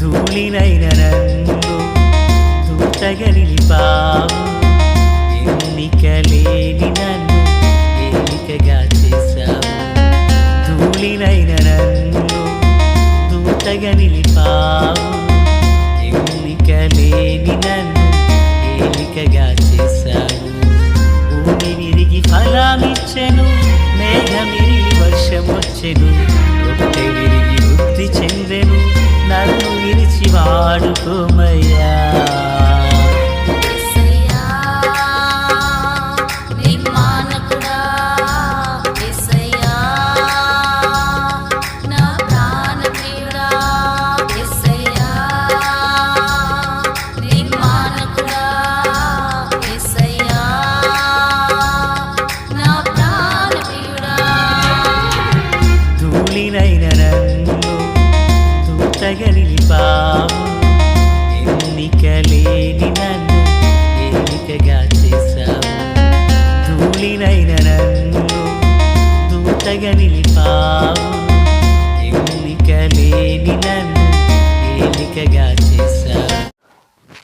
ధూళినైన నన్ను దూతగా నిలిపావు. ఎన్నికలేని నన్ను ఏలికగా చేశావు. ధూళినైన నన్ను దూతగా నిలిపావు. ఎన్నికలేని నన్ను ఏలికగా చేశావు. భూమి విరిగి ఫలమిచ్చెను, మేఘమిరిగి వర్షమొచ్చెను. రొట్టె విరిగి వృద్ధి చెందెను, నన్ను విరిచి వాడుకోమయ్యా. ధూళినైన నన్ను దూతగా నిలిపావు. ఎన్నికలేని నన్ను ఏలికగా చేశావు. ధూళినైన నన్ను దూతగా నిలిపావు. ఎన్నికలేని నన్ను ఏలికగా చేశావు.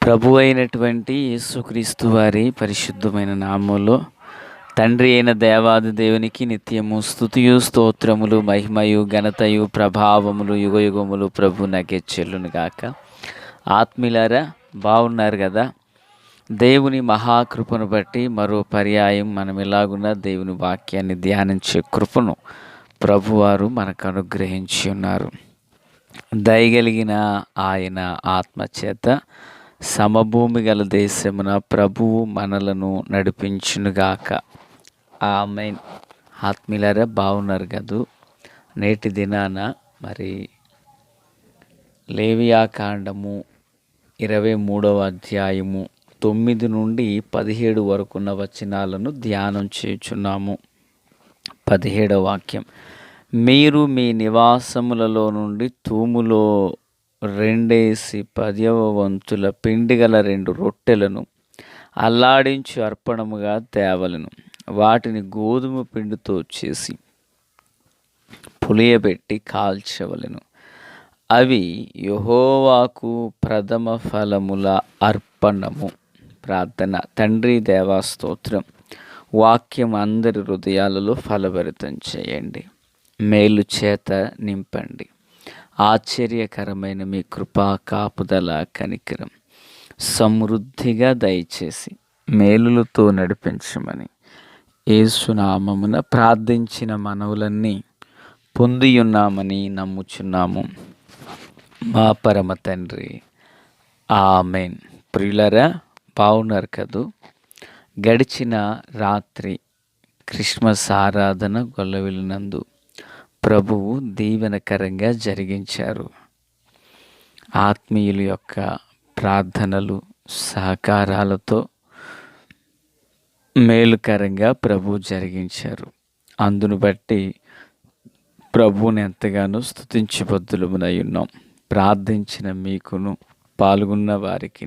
ప్రభు అయినటువంటి యేసుక్రీస్తు వారి పరిశుద్ధమైన నామములో తండ్రి అయిన దేవాది దేవునికి నిత్యము స్తుతియు స్తోత్రములు మహిమయు ఘనతయు ప్రభావములు యుగయుగములు ప్రభు నాకే చెల్లును గాక. ఆత్మీయులారా, బాగున్నారు కదా? దేవుని మహాకృపను బట్టి మరో పర్యాయం మనం ఎలాగున్నా దేవుని వాక్యాన్ని ధ్యానించే కృపను ప్రభువారు మనకు అనుగ్రహించి ఉన్నారు. దయగలిగిన ఆయన ఆత్మచేత సమభూమి గల దేశమున ప్రభువు మనలను నడిపించునుగాక. ఆమేన్. ఆత్మీయులారా, బాగున్నారు కదూ? నేటి దినాన మరి లేవియాకాండము 23వ అధ్యాయము 9 నుండి 17 వరకున్న వచనాలను ధ్యానం చేయుచున్నాము. 17వ వాక్యం, మీరు మీ నివాసములలో నుండి తూములో 2/10 వంతుల పిండిగల 2 రొట్టెలను అల్లాడించు అర్పణముగా తేవలను. వాటిని గోధుమ పిండితో చేసి పులియబెట్టి కాల్చవలెను. అవి యెహోవాకు ప్రథమ ఫలముల అర్పణము. ప్రార్థన. తండ్రి దేవా స్తోత్రం. వాక్యం అందరి హృదయాలలో ఫలభరితం చేయండి. మేలు చేత నింపండి. ఆశ్చర్యకరమైన మీ కృపా కాపుదల కనికరం సమృద్ధిగా దయచేసి మేలులతో నడిపించమని యేసునామమున ప్రార్థించిన మనవులన్నీ పొందియున్నామని నమ్ముచున్నాము మా పరమ తండ్రి. ఆమేన్. ప్రియులారా, బాగున్నారు కదూ? గడిచిన రాత్రి క్రిస్మస్ ఆరాధన గొల్లవిలినందు ప్రభువు దీవెనకరంగా జరిగించారు. ఆత్మీయుల యొక్క ప్రార్థనలు సహకారాలతో మేలుకరంగా ప్రభు జరిగించారు. అందును బట్టి ప్రభువుని ఎంతగానో స్తుతించబద్దులమునై ఉన్నాం. ప్రార్థించిన మీకును పాల్గొన్న వారికి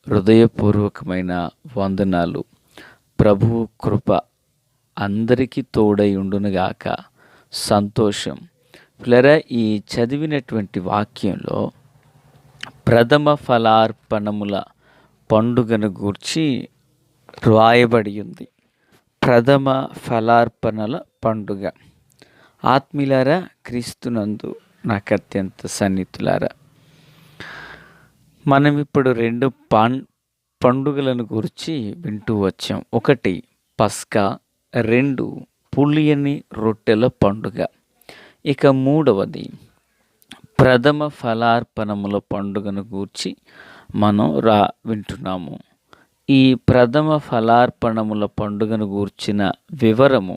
హృదయపూర్వకమైన వందనాలు. ప్రభువు కృప అందరికీ తోడై ఉండునుగాక. సంతోషం. పిల్లరా, ఈ చదివినటువంటి వాక్యంలో ప్రథమ ఫలార్పణముల పండుగను గూర్చి రాయబడి ఉంది. ప్రథమ ఫలార్పణల పండుగ. ఆత్మీయులారా, క్రీస్తునందు నాకు అత్యంత సన్నిహితులారా, మనం ఇప్పుడు 2 పండుగలను గురించి వింటూ వచ్చాం. 1 పస్కా, 2 పులియని రొట్టెల పండుగ. ఇక 3వది ప్రథమ ఫలార్పణముల పండుగను గూర్చి మనం వింటున్నాము. ఈ ప్రథమ ఫలార్పణముల పండుగను గూర్చిన వివరము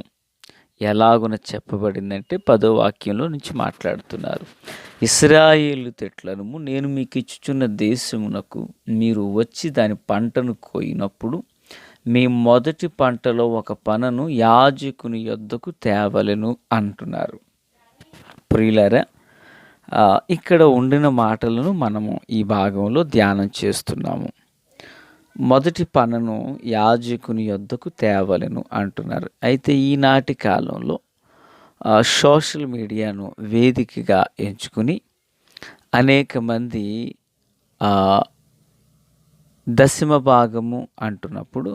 ఎలాగున చెప్పబడిందంటే 10వ వాక్యంలో నుంచి మాట్లాడుతున్నారు. ఇశ్రాయేలు తెట్లను నేను మీకు ఇచ్చుచున్న దేశమునకు మీరు వచ్చి దాని పంటను కోయినప్పుడు మీ మొదటి పంటలో ఒక పనను యాజకుని యొద్దకు తేవలెను అంటున్నారు. ప్రియులారా, ఇక్కడ ఉండిన మాటలను మనము ఈ భాగంలో ధ్యానం చేస్తున్నాము. మొదటి పనను యాజకుని యొద్దకు తేవలెను అంటున్నారు. అయితే ఈనాటి కాలంలో సోషల్ మీడియాను వేదికగా ఎంచుకుని అనేక మంది ఆహ్, దశమ భాగము అంటున్నప్పుడు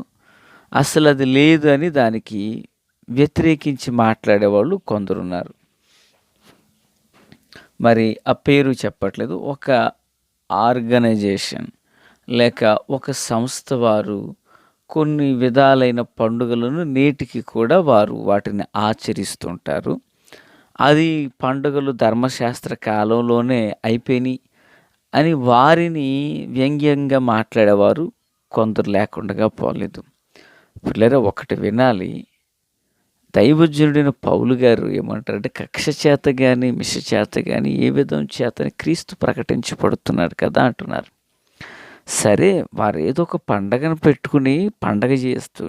అసలు అది లేదు అని దానికి వ్యతిరేకించి మాట్లాడేవాళ్ళు కొందరున్నారు. మరి ఆ పేరు చెప్పట్లేదు. ఒక ఆర్గనైజేషన్ లేక ఒక సంస్థ వారు కొన్ని విధాలైన పండుగలను నేటికి కూడా వారు వాటిని ఆచరిస్తుంటారు. అది పండుగలు ధర్మశాస్త్ర కాలంలోనే అయిపోయినాయి అని వారిని వ్యంగ్యంగా మాట్లాడేవారు కొందరు లేకుండగా పోలేదు. పిల్లరా ఒకటి వినాలి. దైవజనుడైన పౌలు గారు ఏమంటారంటే కక్ష చేత గాని, మిష చేత గాని ఏ విధం చేతని క్రీస్తు ప్రకటించబడుతున్నాడు కదా అంటున్నారు. సరే వారు ఏదో ఒక పండగను పెట్టుకుని పండగ చేస్తూ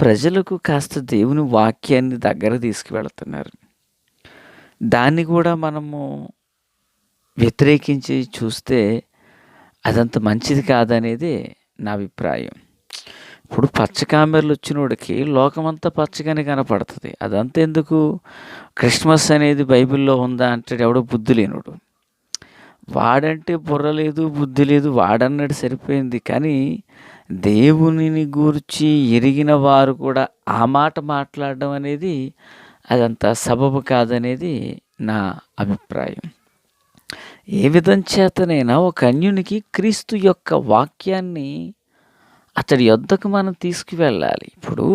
ప్రజలకు కాస్త దేవుని వాక్యాన్ని దగ్గర తీసుకువెళ్తున్నారు. దాన్ని కూడా మనము వ్యతిరేకించి చూస్తే అదంత మంచిది కాదనేదే నా అభిప్రాయం. ఇప్పుడు పచ్చకామెర్లు వచ్చినోడికి లోకమంతా పచ్చగానే కనపడుతుంది. అదంతా ఎందుకు? క్రిస్మస్ అనేది బైబిల్లో ఉందా అంటే ఎవడో బుద్ధి లేనోడు. వాడంటే బుర్ర లేదు, బుద్ధి లేదు, వాడన్నాడు సరిపోయింది. కానీ దేవునిని గూర్చి ఎరిగిన వారు కూడా ఆ మాట మాట్లాడడం అనేది అదంత సబబు కాదనేది నా అభిప్రాయం. ఏ విధం చేతనైనా ఒక అన్యునికి క్రీస్తు యొక్క వాక్యాన్ని అతడి యొద్దకు మనం తీసుకువెళ్ళాలి. ఇప్పుడు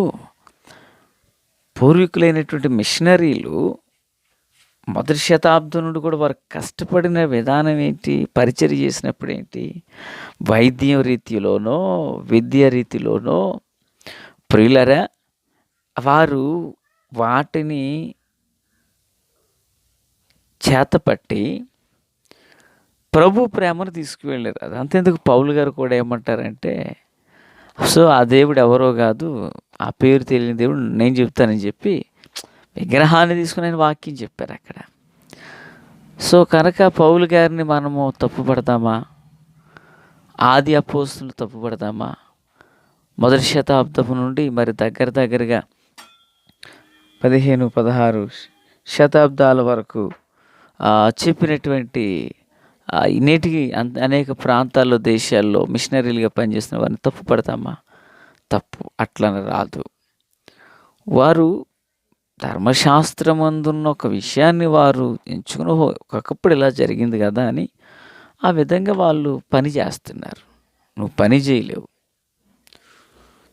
పూర్వీకులైనటువంటి మిషనరీలు మొదటి శతాబ్దం నుండి కూడా వారు కష్టపడిన విధానం ఏంటి? పరిచర్య చేసినప్పుడు ఏంటి? వైద్యం రీతిలోనో, విద్య రీతిలోనో ప్రియులరా వారు వాటిని చేతపట్టి ప్రభు ప్రేమను తీసుకువెళ్ళారు. అది అంతెందుకు పౌలు గారు కూడా ఏమంటారంటే, సో ఆ దేవుడు ఎవరో కాదు, ఆ పేరు తెలియని దేవుడు నేను చెప్తానని చెప్పి విగ్రహాన్ని తీసుకుని ఆయన వాక్యం చెప్పారు అక్కడ. సో కనుక పౌలు గారిని మనము తప్పుపడతామా? ఆది అపోస్తులు తప్పుపడతామా? మొదటి శతాబ్దపు నుండి మరి దగ్గరగా 15, 16 శతాబ్దాల వరకు చెప్పినటువంటి నేటికి అనేక ప్రాంతాల్లో, దేశాల్లో మిషనరీలుగా పనిచేసిన వారిని తప్పు పడతామా? తప్పు అట్లని రాదు. వారు ధర్మశాస్త్రమందున్న ఒక విషయాన్ని వారు ఎంచుకుని ఒకప్పుడు ఇలా జరిగింది కదా అని ఆ విధంగా వాళ్ళు పని చేస్తున్నారు. నువ్వు పని చేయలేవు,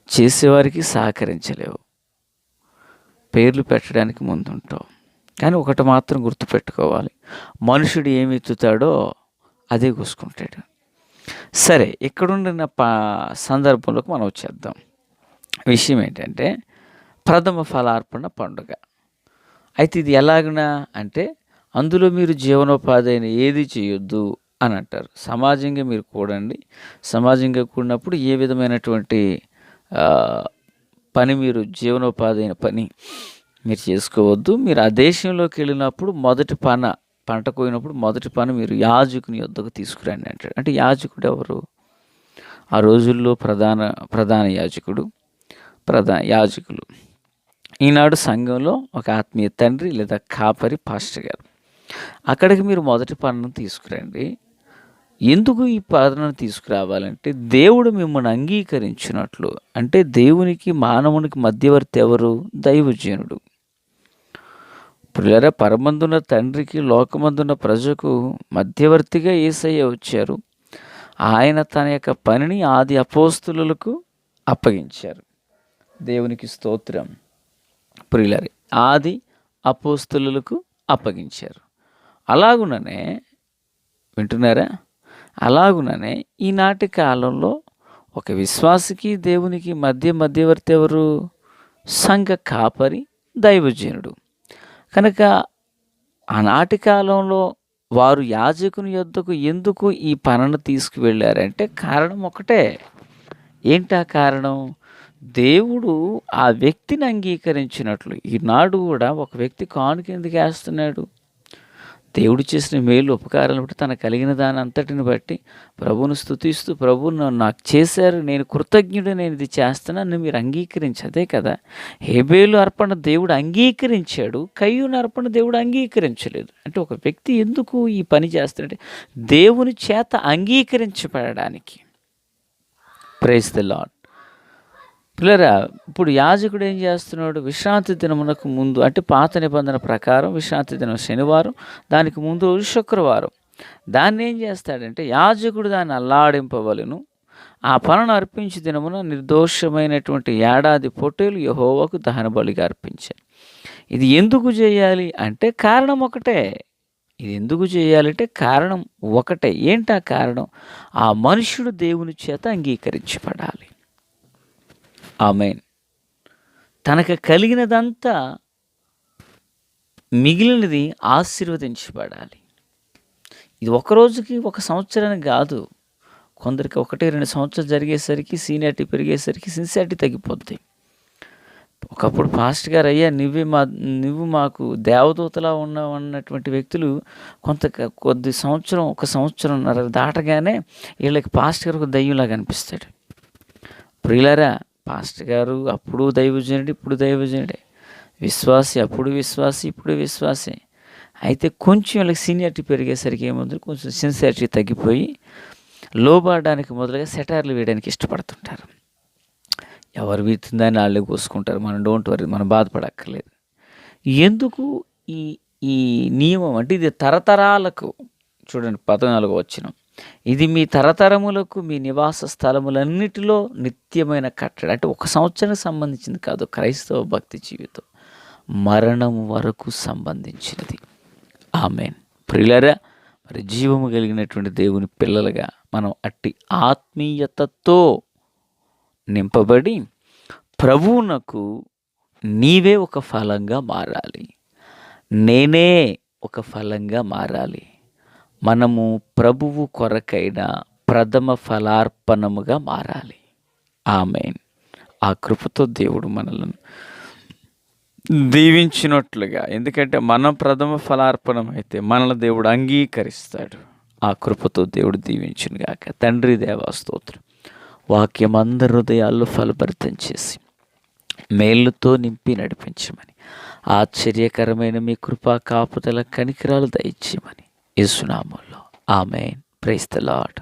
చేసేవారికి సహకరించలేవు, పేర్లు పెట్టడానికి ముందుంటావు. కానీ ఒకటి మాత్రం గుర్తుపెట్టుకోవాలి, మనుషుడు ఏమి ఎత్తుతాడో అదే కూసుకుంటాడు. సరే, ఇక్కడుండిన సందర్భంలోకి మనం వచ్చేద్దాం. విషయం ఏంటంటే ప్రథమ ఫలార్పణ పండుగ. అయితే ఇది ఎలాగనా అంటే అందులో మీరు జీవనోపాధి అయిన ఏది చేయొద్దు అని అంటారు. సమాజంగా మీరు కూడండి. సమాజంగా కూడినప్పుడు ఏ విధమైనటువంటి పని, మీరు జీవనోపాధి అయిన పని మీరు చేసుకోవద్దు. మీరు ఆ దేశంలోకి వెళ్ళినప్పుడు పంట కోయినప్పుడు మొదటి పని మీరు యాజకుని యొద్దకు తీసుకురండి అంటాడు. అంటే యాజకుడు ఎవరు? ఆ రోజుల్లో ప్రధాన యాజకులు. ఈనాడు సంఘంలో ఒక ఆత్మీయ తండ్రి లేదా కాపరి, పాస్టర్ గారు. అక్కడికి మీరు మొదటి పనులను తీసుకురండి. ఎందుకు ఈ పనులను తీసుకురావాలంటే దేవుడు మిమ్మల్ని అంగీకరించినట్లు. అంటే దేవునికి మానవునికి మధ్యవర్తి ఎవరు? దైవజనుడు. ప్రియులారా, పరమందున్న తండ్రికి లోకమందున్న ప్రజకు మధ్యవర్తిగా యేసయ్య వచ్చారు. ఆయన తన యొక్క పనిని ఆది అపోస్తులకు అప్పగించారు. దేవునికి స్తోత్రం. ప్రియులారా, ఆది అపోస్తులకు అప్పగించారు. అలాగుననే వింటున్నారా? అలాగుననే ఈనాటి కాలంలో ఒక విశ్వాసికి దేవునికి మధ్యవర్తి ఎవరు? సంఘ కాపరి, దైవజనుడు. కనుక ఆనాటి కాలంలో వారు యాజకుని యొద్దకు ఎందుకు ఈ పనును తీసుకువెళ్ళారంటే కారణం ఒకటే. ఏంటా కారణం? దేవుడు ఆ వ్యక్తిని అంగీకరించినట్లు. ఈనాడు కూడా ఒక వ్యక్తి కానుక ఎందుకు వేస్తున్నాడు? దేవుడు చేసిన మేలు ఉపకారాలను బట్టి తనకు కలిగిన దాని అంతటిని బట్టి ప్రభువును స్తుతిస్తూ, ప్రభువు నాకు చేశారు, నేను కృతజ్ఞుడు, నేను ఇది చేస్తున్నాను మీరు అంగీకరించి, అదే కదా హేబేలు అర్పణ దేవుడు అంగీకరించాడు, కయ్యూను అర్పణ దేవుడు అంగీకరించలేదు. అంటే ఒక వ్యక్తి ఎందుకు ఈ పని చేస్తాడంటే దేవుని చేత అంగీకరించబడడానికి. Praise the lord. పిల్లరా, ఇప్పుడు యాజకుడు ఏం చేస్తున్నాడు? విశ్రాంతి దినమునకు ముందు, అంటే పాత నిబంధన ప్రకారం విశ్రాంతి దినం శనివారం, దానికి ముందు రోజు శుక్రవారం. దాన్ని ఏం చేస్తాడంటే యాజకుడు దాన్ని అల్లాడింపవలను. ఆ పనును అర్పించి దినమున నిర్దోషమైనటువంటి ఏడాది పొట్టేలు యెహోవాకు దహన బలిగా అర్పించాలి. ఇది ఎందుకు చేయాలి అంటే కారణం ఒకటే. ఇది ఎందుకు చేయాలంటే కారణం ఒకటే. ఏంటి ఆ కారణం? ఆ మనుష్యుడు దేవుని చేత అంగీకరించబడాలి. ఆమేన్. తనకు కలిగినదంతా మిగిలినది ఆశీర్వదించబడాలి. ఇది ఒక రోజుకి, ఒక సంవత్సరానికి కాదు. కొందరికి 1-2 సంవత్సరాలు జరిగేసరికి సీనియారిటీ పెరిగేసరికి సిన్సియారిటీ తగ్గిపోద్ది. ఒకప్పుడు పాస్టర్ గారు, అయ్యా నువ్వు మాకు దేవదూతలా ఉన్నావు అన్నటువంటి వ్యక్తులు కొద్ది సంవత్సరం, 1 సంవత్సరంన్నర దాటగానే వీళ్ళకి పాస్టర్ గారు ఒక దయ్యంలాగా అనిపిస్తాడు. ప్రియులారా, పాస్టర్ గారు అప్పుడు దైవజనుడు, ఇప్పుడు దైవజనుడే. విశ్వాసి, అప్పుడు విశ్వాసి, ఇప్పుడు విశ్వాసే. అయితే కొంచెం వీళ్ళకి సీనియారిటీ పెరిగేసరికి ఏముంది, కొంచెం సిన్సియారిటీ తగ్గిపోయి లోబడడానికి మొదలుగా సెటార్లు వేయడానికి ఇష్టపడుతుంటారు. ఎవరు వీతుందని వాళ్ళే కోసుకుంటారు. మనం డోంట్ వరీ, మనం బాధపడక్కర్లేదు. ఎందుకు ఈ నియమం అంటే ఇది తరతరాలకు. చూడండి 14వ వచనం, ఇది మీ తరతరములకు మీ నివాస స్థలములన్నిటిలో నిత్యమైన కట్టడి. అంటే 1 సంవత్సరానికి సంబంధించింది కాదు. క్రైస్తవ భక్తి జీవితం మరణం వరకు సంబంధించినది. ఆమేన్. ప్రియులారా, మరి జీవము కలిగినటువంటి దేవుని పిల్లలుగా మనం అట్టి ఆత్మీయతతో నింపబడి ప్రభువునకు నీవే ఒక ఫలంగా మారాలి, నేనే ఒక ఫలంగా మారాలి. మనము ప్రభువు కొరకైన ప్రథమ ఫలార్పణముగా మారాలి. ఆమేన్. ఆ కృపతో దేవుడు మనలను దీవించినట్లుగా, ఎందుకంటే మనం ప్రథమ ఫలార్పణం అయితే మనల్ని దేవుడు అంగీకరిస్తాడు. ఆ కృపతో దేవుడు దీవించునుగాక. తండ్రి దేవా స్తోత్రం. వాక్యం అందరి హృదయాల్లో ఫలభరితం చేసి మేలుతో నింపి నడిపించమని, ఆశ్చర్యకరమైన మీ కృపా కాపుదల కనికరాలు దయచేయమని యేసు నామములో ఆమేన్. Praise the lord.